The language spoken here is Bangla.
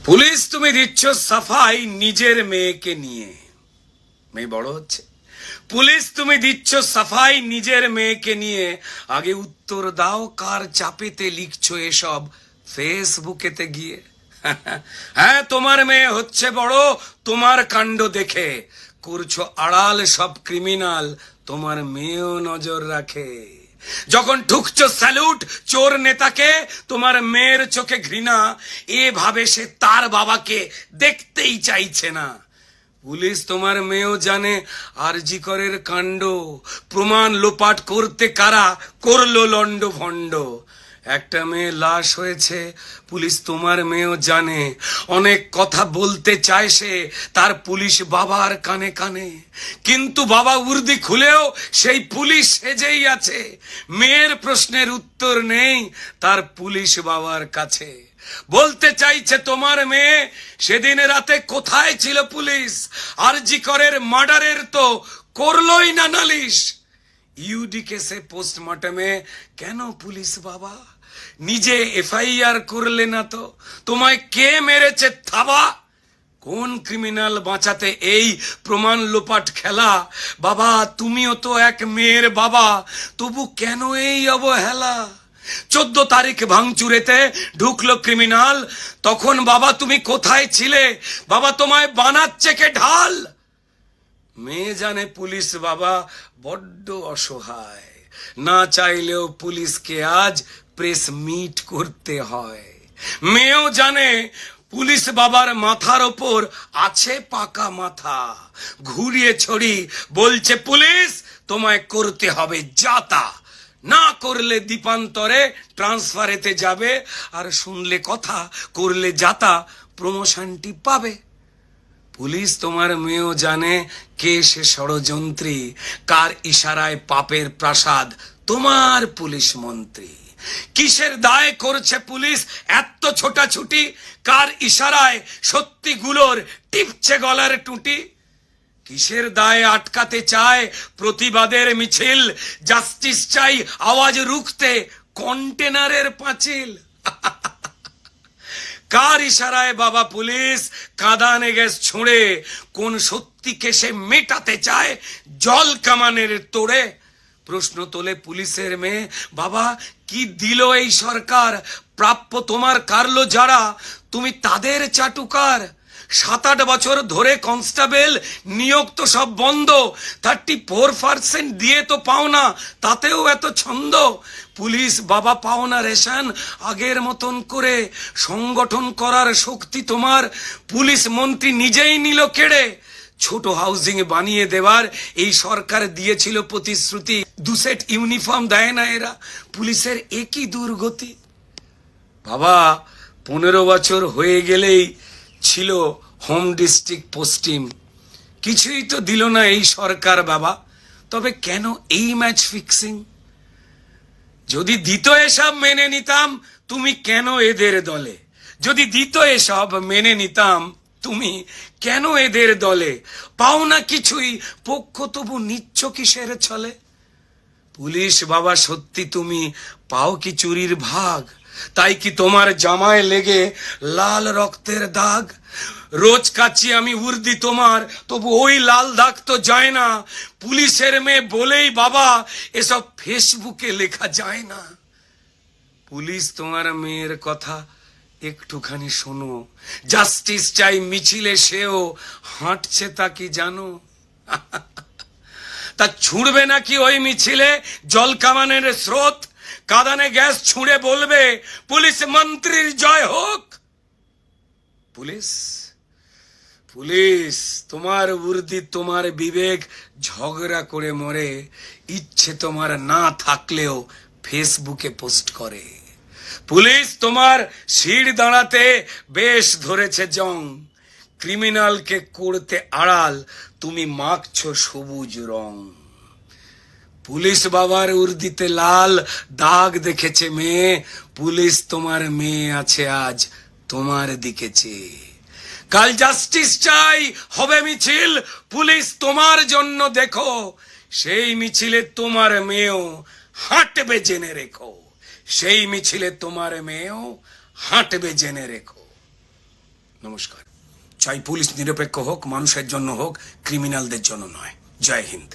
পুলিশ তুমি দিচ্ছ সাফাই নিজের মেয়েকে নিয়ে, মেয়ে বড় হচ্ছে। পুলিশ তুমি দিচ্ছ সাফাই নিজের মেয়েকে নিয়ে, আগে উত্তর দাও কার চাপেতে লিখছো এসব ফেসবুকেতে গিয়ে। হ্যাঁ, তোমার মেয়ে হচ্ছে বড়, তোমার কাণ্ড দেখে করছো আড়াল সব ক্রিমিনাল, তোমার মেয়েও নজর রাখে। যখন ঠুকছো স্যালুট চোর নেতাকে, তোমার মেয়ের চোখে ঘৃণা, এভাবে সে তার বাবাকে দেখতেই চাইছে না। পুলিশ তোমার মেয়েও জানে আরজি করের কাণ্ড, প্রমাণ লোপাট করতে কারা করলো লন্ড ভন্ড। একটা মেয়ে লাশ হয়েছে, পুলিশ তোমার মেয়েও জানে, অনেক কথা বলতে চায় সে তার পুলিশ বাবার কানে কানে, কিন্তু বাবা উর্দি খুলেও সেই পুলিশ সেজেই আছে। মেয়ের প্রশ্নের উত্তর নেই তার পুলিশ বাবার কাছে। বলতে চাইছে তোমার মেয়ে, সেদিন রাতে কোথায় ছিল পুলিশ? আরজি করের মার্ডারের তো করলোই না নালিশ। ইউডি কেসে পোস্টমর্টমে কেন পুলিশ বাবা নিজে এফআইআর করলে না? তো তোমায় কে মেরেছে থাবা? কোন ক্রিমিনাল বাঁচাতে এই প্রমাণ লোপাট খেলা? বাবা তুমিও তো এক মেয়ের বাবা, তবু কেন এই অবহেলা? 14 তারিখ ভাঙচুরেতে ঢুকলো ক্রিমিনাল, তখন বাবা তুমি কোথায় ছিলে? বাবা তোমায় বানাচ্ছে কে ঢাল? মেয়ে জানে পুলিশ বাবা বড্ড অসহায়, না চাইলেও পুলিশকে আজ প্রেস মিট করতে হয়। মেয়েও জানে পুলিশ বাবার মাথার ওপর আছে পাকা মাথা, ঘুরিয়ে ছড়ি বলছে পুলিশ তোমায় করতে হবে যাতা, না করলে দ্বীপান্তরে ট্রান্সফারেতে যাবে, আর শুনলে কথা করলে যাতা প্রমোশনটি পাবে। পুলিশ তোমার মেয়েও জানে কে সে ষড়যন্ত্রী, কার ইশারায় পাপের প্রাসাদ তোমার পুলিশ মন্ত্রী। কিসের দায় করছে পুলিশ এত ছোটাছুটি, কার ইশারায় সত্যিগুলোর টিপছে গলার টুটি? কিসের দায়ে আটকাতে চায় প্রতিবাদের মিছিল, জাস্টিস চাই আওয়াজ রুখতে কন্টেনারের পাঁচিল। কার ইশারায় বাবা পুলিশ কাঁদানে গ্যাস ছুঁড়ে কোন সত্যিকে সে মেটাতে চায় জল কামানের তোড়ে? প্রশ্ন তোলে পুলিশের মেয়ে, বাবা কি দিল এই সরকার? প্রাপ্য তোমার কারলো যারা, তুমি তাদের চাটুকার। 7-8 বছর ধরে কনস্টেবল নিয়োগ তো সব বন্ধ, 34% দিয়ে তো পাও না, তাতেও এত ছন্দ। পুলিশ বাবা পাও না রেশন আগের মতন করে, সংগঠন করার শক্তি তোমার পুলিশ মন্ত্রী নিজেই নিল কেড়ে। ছোট হাউজিং বানিয়ে দেওয়ার এই সরকার দিয়েছিল প্রতিশ্রুতি, 2 সেট ইউনিফর্ম দেয় না এরা, পুলিশের একই দুর্গতি। বাবা 15 বছর হয়ে গেলেই ছিল হোম ডিস্ট্রিক্ট পোস্টিং, কিছুই তো দিল না এই সরকার বাবা, তবে কেন এই ম্যাচ ফিক্সিং? যদি দিত এসব মেনে নিতাম, তুমি কেন এদের দলে? যদি দিত এসব মেনে নিতাম, তুমি কেন এদের দলে? পাও না কিছুই, পক্ষ তবু নিচ্ছ কিসের ছলে? পুলিশ বাবা সত্যি তুমি পাও কি চুরির ভাগ? তাই কি তোমার জামায় লেগে লাল রক্তের দাগ? রোজ কাচ্ছি আমি উর্দি তোমার, তবু ওই লাল দাগ তো যায় না। পুলিশের মেয়ে বলেই বাবা এসব ফেসবুকে লেখা যায় না। পুলিশ তোমার মেয়ের কথা একটুখানি শোনো, জাস্টিস চাই মিছিলে সেও হাঁটছে তা কি জানো? তা ছুঁড়বে নাকি ওই মিছিলে জল কামানের স্রোত? কাঁদানে গ্যাস ছুঁড়ে বলবে পুলিশ মন্ত্রীর জয় হোক? পুলিশ পুলিশ তোমার উর্দি তোমার বিবেক ঝগড়া করে মরে, ইচ্ছে তোমার না থাকলেও ফেসবুকে পোস্ট করে। পুলিশ তোমার শির দাঁড়াতে বেশ ধরেছে জং, ক্রিমিনালকে করতে আড়াল তুমি মাখছো সবুজ রং। পুলিশ বাবার উর্দিতে লাল দাগ দেখেছে মেয়ে, পুলিশ তোমার মেয়ে আছে আজ তোমার দিকে চেয়ে। কাল জাস্টিস চাই হবে মিছিল, পুলিশ তোমার জন্য দেখো, সেই মিছিলে তোমার মেয়েও হাঁটবে জেনে রেখো, সেই মিছিলে তোমার মেয়েও হাঁটবে জেনে রেখো। নমস্কার। চাই পুলিশ নিরপেক্ষ হোক, মানুষের জন্য হোক, ক্রিমিনালদের জন্য নয়। জয় হিন্দ।